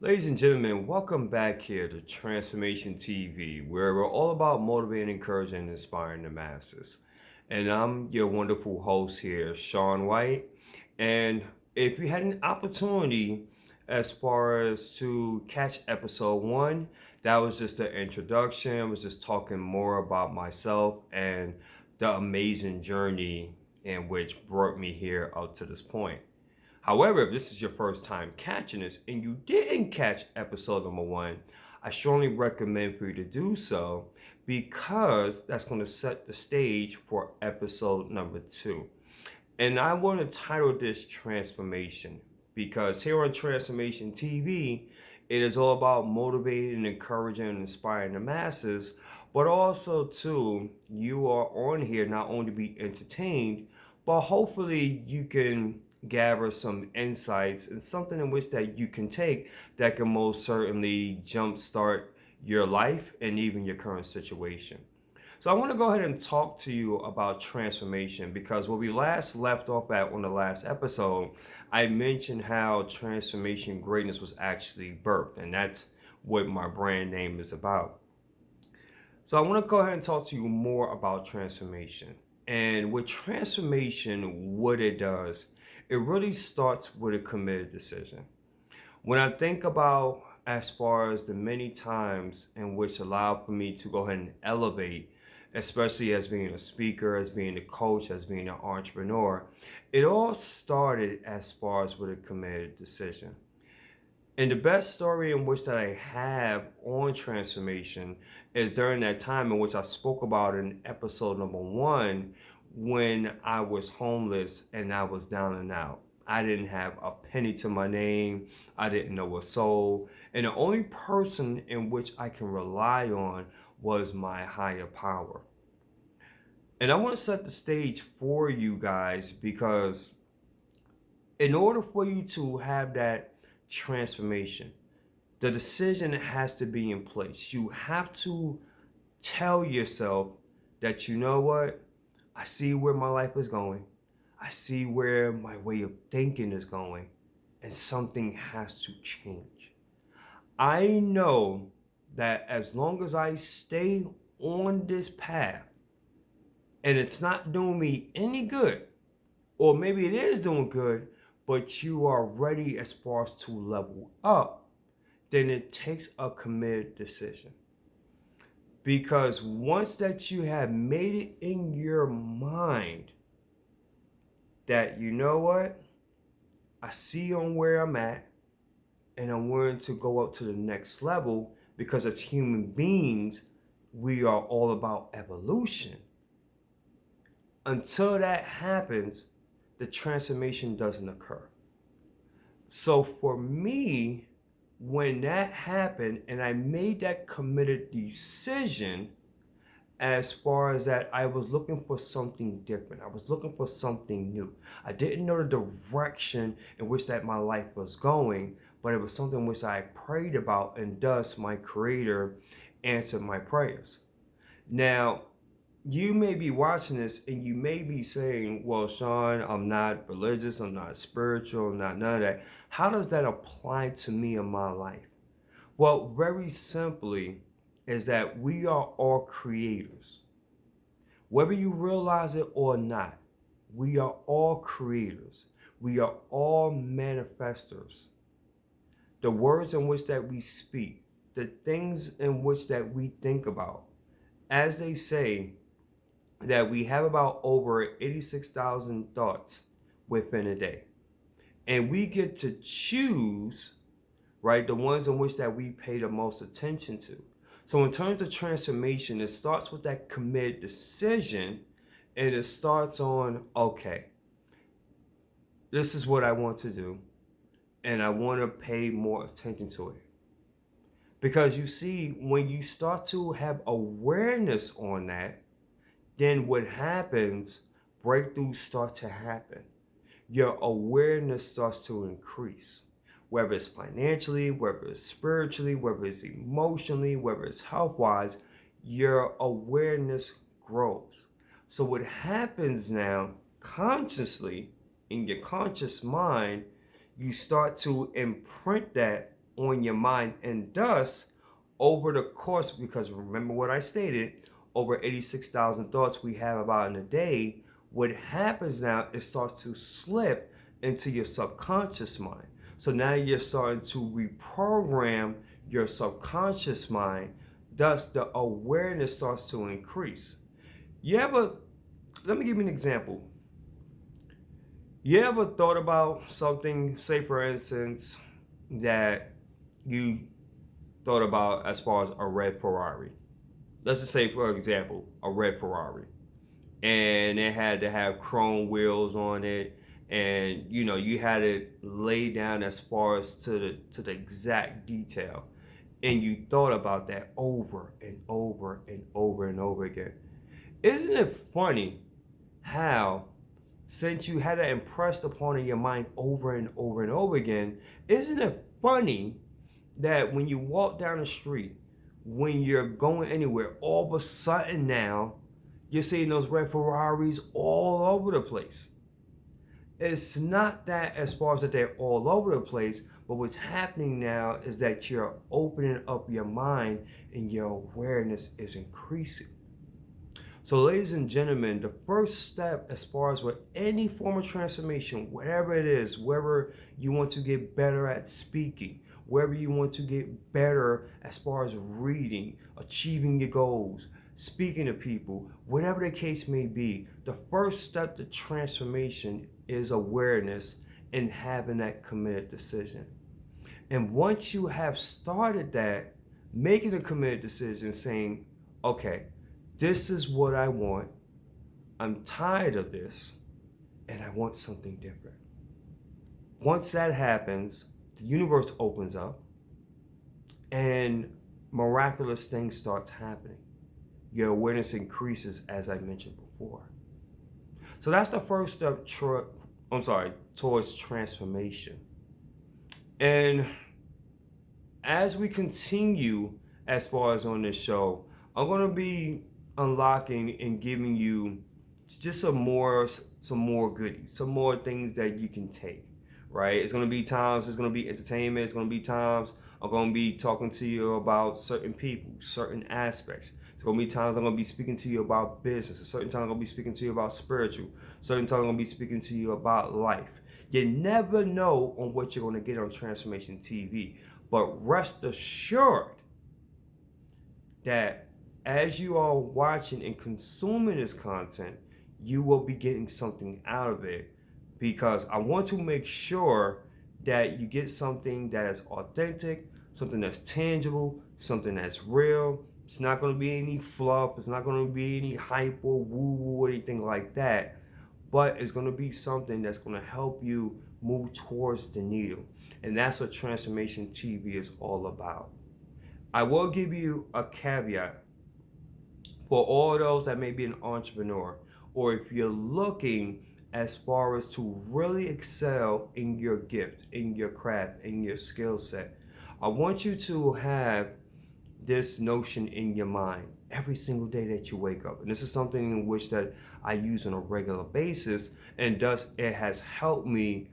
Ladies and gentlemen, welcome back here to Transformation TV, where we're all about motivating, encouraging, and inspiring the masses. And I'm your wonderful host here, Sean White. And if you had an opportunity as far as to catch episode one, that was just the introduction. I was just talking more about myself and the amazing journey in which brought me here up to this point. However, if this is your first time catching this and you didn't catch episode number one, I strongly recommend for you to do so because that's going to set the stage for episode number two. And I want to title this Transformation because here on Transformation TV, it is all about motivating, encouraging, and inspiring the masses, but also too, you are on here not only to be entertained, but hopefully you can gather some insights and something in which that you can take that can most certainly jumpstart your life and even your current situation. So I want to go ahead and talk to you about transformation because what we last left off at on the last episode, I mentioned how transformation greatness was actually birthed, and that's what my brand name is about. So I want to go ahead and talk to you more about transformation. And with transformation, what it does, it really starts with a committed decision. When I think about as far as the many times in which allowed for me to go ahead and elevate, especially as being a speaker, as being a coach, as being an entrepreneur, it all started as far as with a committed decision. And the best story in which that I have on transformation is during that time in which I spoke about in episode number one when I was homeless and I was down and out. I didn't have a penny to my name. I didn't know a soul. And the only person in which I can rely on was my higher power. And I want to set the stage for you guys because in order for you to have that transformation, the decision has to be in place. You have to tell yourself that, you know what? I see where my life is going. I see where my way of thinking is going, and something has to change. I know that as long as I stay on this path and it's not doing me any good, or maybe it is doing good, but you are ready as far as to level up, then it takes a committed decision. Because once that you have made it in your mind that, you know what, I see on where I'm at and I'm willing to go up to the next level, because as human beings, we are all about evolution. Until that happens, the transformation doesn't occur. So for me, when that happened and I made that committed decision, as far as that, I was looking for something different. I was looking for something new. I didn't know the direction in which that my life was going, but it was something which I prayed about, and thus my creator answered my prayers. Now, you may be watching this and you may be saying, well, Sean, I'm not religious, I'm not spiritual, I'm not none of that. How does that apply to me in my life? Well, very simply, is that we are all creators. Whether you realize it or not, we are all creators. We are all manifestors. The words in which that we speak, the things in which that we think about, as they say, that we have about over 86,000 thoughts within a day. And we get to choose, right, the ones in which that we pay the most attention to. So in terms of transformation, it starts with that committed decision, and it starts on, okay, this is what I want to do, and I want to pay more attention to it. Because you see, when you start to have awareness on that, then what happens, breakthroughs start to happen. Your awareness starts to increase, whether it's financially, whether it's spiritually, whether it's emotionally, whether it's health-wise, your awareness grows. So what happens now, consciously, in your conscious mind, you start to imprint that on your mind, and thus over the course, because remember what I stated, over 86,000 thoughts we have about in a day, what happens now, it starts to slip into your subconscious mind. So now you're starting to reprogram your subconscious mind, thus the awareness starts to increase. You ever, let me give you an example. You ever thought about something, say for instance, that you thought about as far as a red Ferrari? Let's just say, for example, a red Ferrari. And it had to have chrome wheels on it. And you had it laid down as far as to the exact detail. And you thought about that over and over and over and over again. Isn't it funny how, since you had it impressed upon in your mind over and over and over again, isn't it funny that when you walk down the street, when you're going anywhere, all of a sudden now you're seeing those red Ferraris all over the place? It's not that as far as that they're all over the place, but what's happening now is that you're opening up your mind and your awareness is increasing. So, ladies and gentlemen, the first step as far as with any form of transformation, whatever it is, whether you want to get better at speaking, whether you want to get better as far as reading, achieving your goals, speaking to people, whatever the case may be, the first step to transformation is awareness and having that committed decision. And once you have started that, making a committed decision saying, okay, this is what I want, I'm tired of this, and I want something different. Once that happens, the universe opens up and miraculous things starts happening. Your awareness increases, as I mentioned before. So that's the first step towards transformation. And as we continue as far as on this show, I'm going to be unlocking and giving you just some more goodies, some more things that you can take, right? It's going to be times, it's going to be entertainment, it's going to be times I'm going to be talking to you about certain people, certain aspects. It's going to be times I'm going to be speaking to you about business. Certain times I'm going to be speaking to you about spiritual. Certain times I'm going to be speaking to you about life. You never know on what you're going to get on Transformation TV. But rest assured that as you are watching and consuming this content, you will be getting something out of it, because I want to make sure that you get something that is authentic, something that's tangible, something that's real. It's not going to be any fluff. It's not going to be any hype or woo-woo or anything like that. But it's going to be something that's going to help you move towards the needle. And that's what Transformation TV is all about. I will give you a caveat for all those that may be an entrepreneur, or if you're looking as far as to really excel in your gift, in your craft, in your skill set. I want you to have this notion in your mind every single day that you wake up. And this is something in which that I use on a regular basis, and thus it has helped me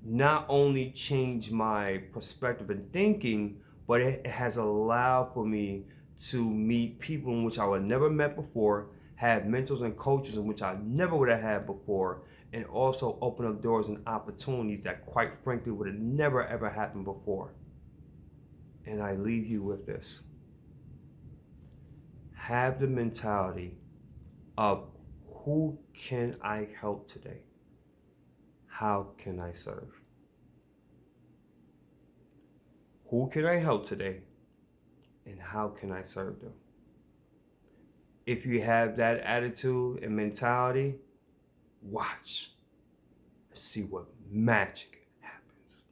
not only change my perspective and thinking, but it has allowed for me to meet people in which I would have never met before, have mentors and coaches in which I never would have had before, and also open up doors and opportunities that quite frankly would have never ever happened before. And I leave you with this. Have the mentality of, who can I help today? How can I serve? Who can I help today? And how can I serve them? If you have that attitude and mentality, watch and see what magic happens.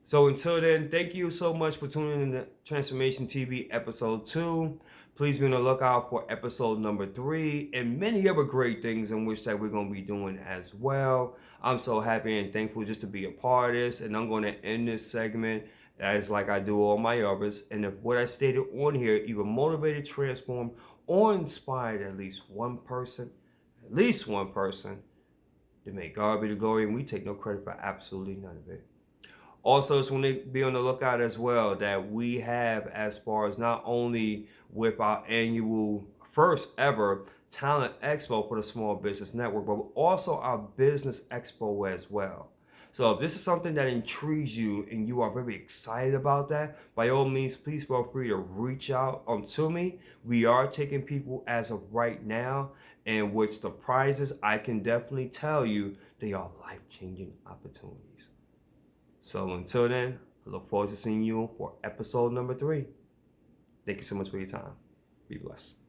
So until then, thank you so much for tuning in to Transformation TV episode 2. Please be on the lookout for episode number 3 and many other great things in which that we're going to be doing as well. I'm so happy and thankful just to be a part of this, and I'm going to end this segment as like I do all my others. And if what I stated on here either motivated, transformed, or inspired at least one person, then may God be the glory, and we take no credit for absolutely none of it. Also, just want to be on the lookout as well that we have as far as not only with our annual first ever talent expo for the Small Business Network, but also our business expo as well. So if this is something that intrigues you and you are very excited about that, by all means, please feel free to reach out to me. We are taking people as of right now, and which the prizes, I can definitely tell you, they are life-changing opportunities. So until then, I look forward to seeing you for episode number 3. Thank you so much for your time. Be blessed.